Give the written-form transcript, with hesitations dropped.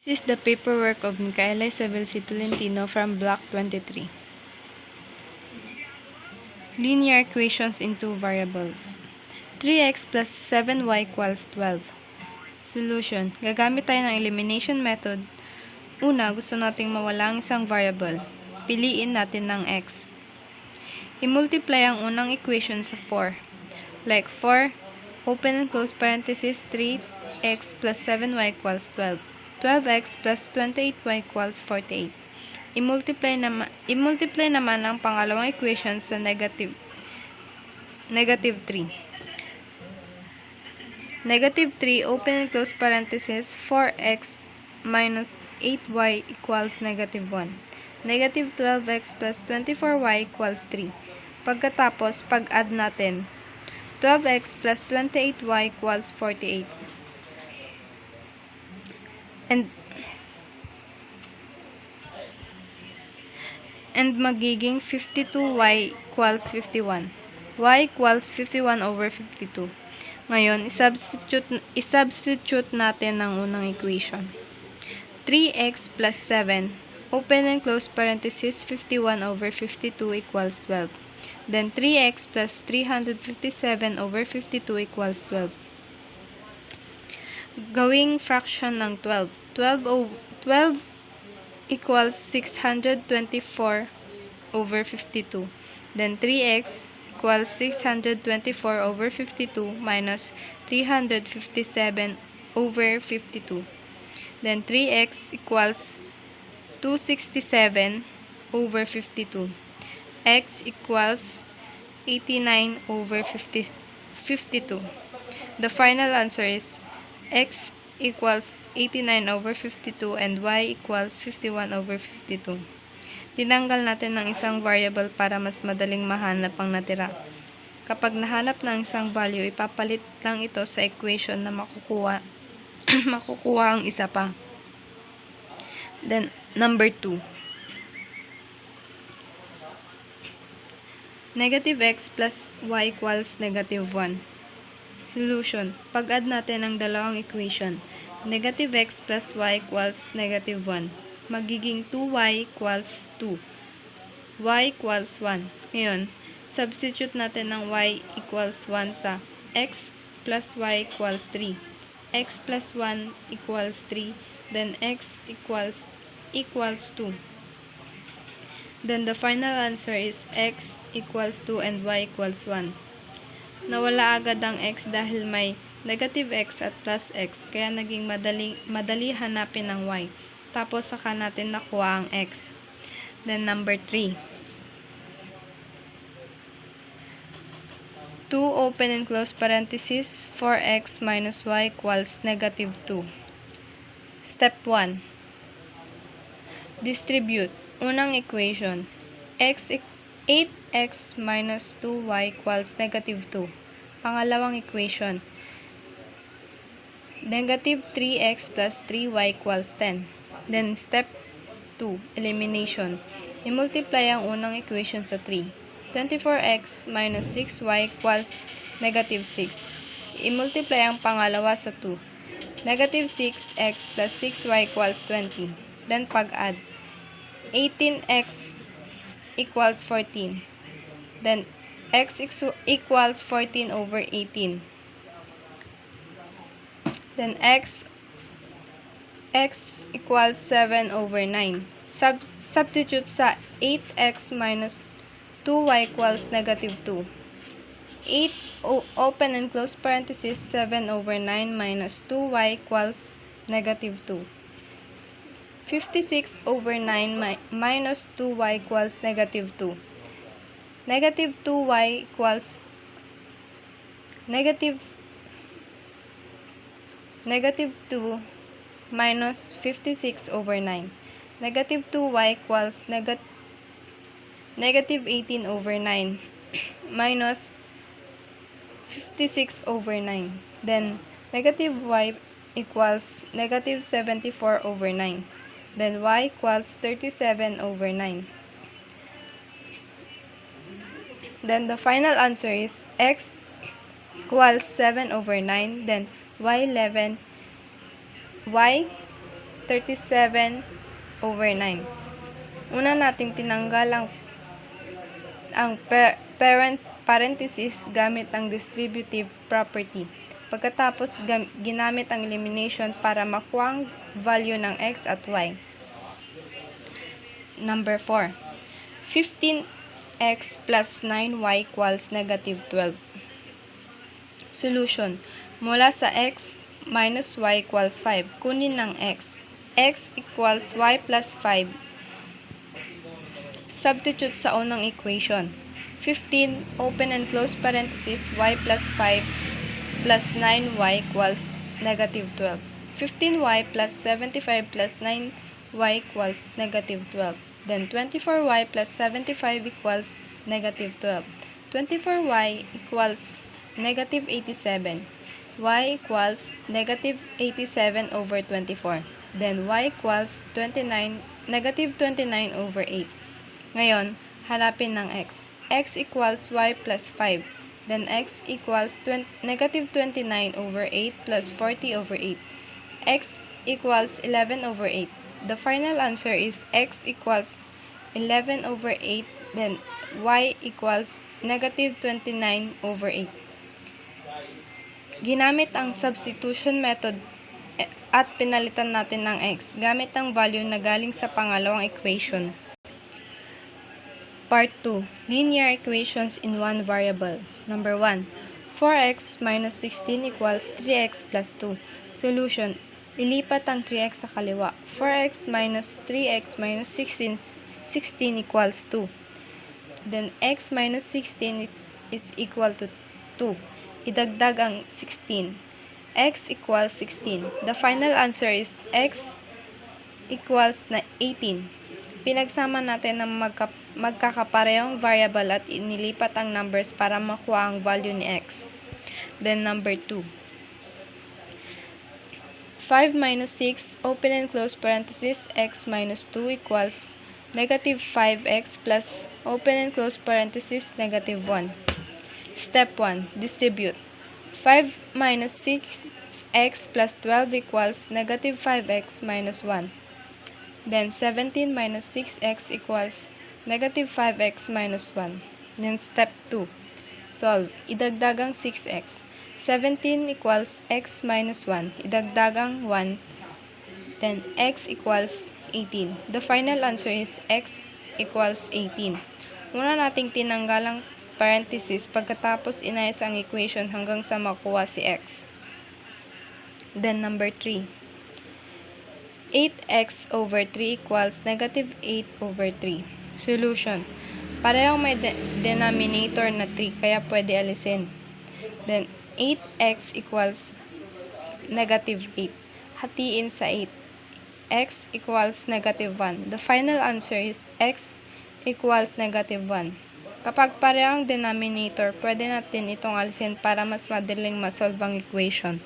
This is the paperwork of Micaela Isabel C. Tolentino from Block 23. Linear equations in two variables. 3x plus 7y equals 12. Solution. Gagamit tayo ng elimination method. Una, gusto nating mawala ang isang variable. Piliin natin ng x. I-multiply ang unang equation sa 4. Like 4, open and close parenthesis, 3x plus 7y equals 12. 12x plus 28y equals 48. I-multiply naman ang pangalawang equation sa negative 3. Negative 3, open and close parenthesis, 4x minus 8y equals negative 1. Negative 12x plus 24y equals 3. Pagkatapos, pag-add natin, 12x plus 28y equals 48. And magiging 52y equals 51. Y equals 51 over 52. Ngayon, isubstitute natin ang unang equation. 3x plus 7, open and close parenthesis, 51 over 52 equals 12. Then 3x plus 357 over 52 equals 12. Gawing fraction ng 12. 12 equals 624 over 52. Then 3x equals 624 over 52 minus 357 over 52. Then 3x equals 267 over 52. X equals 89 over 52. The final answer is x equals 89 over 52 and y equals 51 over 52. Tinanggal natin ng isang variable para mas madaling mahanap ang natira. Kapag nahanap ng isang value, ipapalit lang ito sa equation na makukuha ang isa pa. Then, number 2. Negative x plus y equals negative 1. Solution. Pag-add natin ang dalawang equation. Negative x plus y equals negative 1. Magiging 2y equals 2. Y equals 1. Ngayon, substitute natin ng y equals 1 sa x plus y equals 3. X plus 1 equals 3. Then x equals 2. Then the final answer is x equals 2 and y equals 1. Nawala agad ang x dahil may negative x at plus x, kaya naging madali hanapin ang y. Tapos saka natin nakuha ang x. Then number 3. 2 open and close parenthesis, 4x minus y equals negative 2. Step 1. Distribute. Unang equation. 8x minus 2y equals negative 2. Pangalawang equation. Negative 3x plus 3y equals 10. Then step 2, elimination. I-multiply ang unang equation sa 3. 24x minus 6y equals negative 6. I-multiply ang pangalawa sa 2. Negative 6x plus 6y equals 20. Then pag-add. 18x equals 14. Then x equals 14 over 18. Then x equals 7 over 9. Substitute sa 8x minus 2y equals negative 2. 8 open and close parenthesis, 7 over 9 minus 2y equals negative 2. 56 over 9 minus 2y equals negative 2. Negative 2y equals negative 2 minus 56 over 9. Negative 2y equals negative 18 over 9 minus 56 over 9. Then, negative y equals negative 74 over 9. Then, y equals 37 over 9. Then, the final answer is x equals 7 over 9. Then, y 37 over 9. Una nating tinanggal ang parent parenthesis gamit ang distributive property. Pagkatapos, ginamit ang elimination para makuha ang value ng x at y. Number 4. 15x plus 9y equals negative 12. Solution. Mula sa x minus y equals 5, kunin ng x. X equals y plus 5. Substitute sa unang equation. 15, open and close parenthesis, y plus 5 plus 9y equals negative 12. 15y plus 75 plus 9y equals negative 12. Then 24y plus 75 equals negative 12. 24y equals negative 87. Y equals negative 87 over 24. Then y equals negative 29 over 8. Ngayon, hanapin ng x. X equals y plus 5. Then x equals negative 29 over 8 plus 40 over 8. X equals 11 over 8. The final answer is x equals 11 over 8. Then y equals negative 29 over 8. Ginamit ang substitution method at pinalitan natin ng x gamit ang value na galing sa pangalawang equation. Part 2. Linear equations in one variable. Number 1. 4x minus 16 equals 3x plus 2. Solution. Ilipat ang 3x sa kaliwa. 4x minus 3x minus 16 equals 2. Then x minus 16 is equal to 2. Idagdag ang 16. X equals 16. The final answer is x equals 18. Pinagsama natin ang magkakaparehong variable at inilipat ang numbers para makuha ang value ni x. Then number 2. 5 minus 6, open and close parenthesis, x minus 2 equals negative 5x plus, open and close parenthesis, negative 1. Step 1. Distribute. 5 minus 6x plus 12 equals negative 5x minus 1. Then 17 minus 6x equals negative 5x minus 1. Then step 2. Solve. Idagdagang 6x. 17 equals x minus 1. Idagdagang 1. Then x equals 18. The final answer is x equals 18. Una nating tinanggalang parenthesis pagkatapos inayos ang equation hanggang sa makuha si x. Then number 3. 8x over 3 equals negative 8 over 3. Solution. Parehong may denominator na 3 kaya pwede alisin. Then 8x equals negative 8. Hatiin sa 8. X equals negative 1. The final answer is x equals negative 1. Kapag parehong denominator, pwede natin itong alisin para mas madaling masolve ang equation.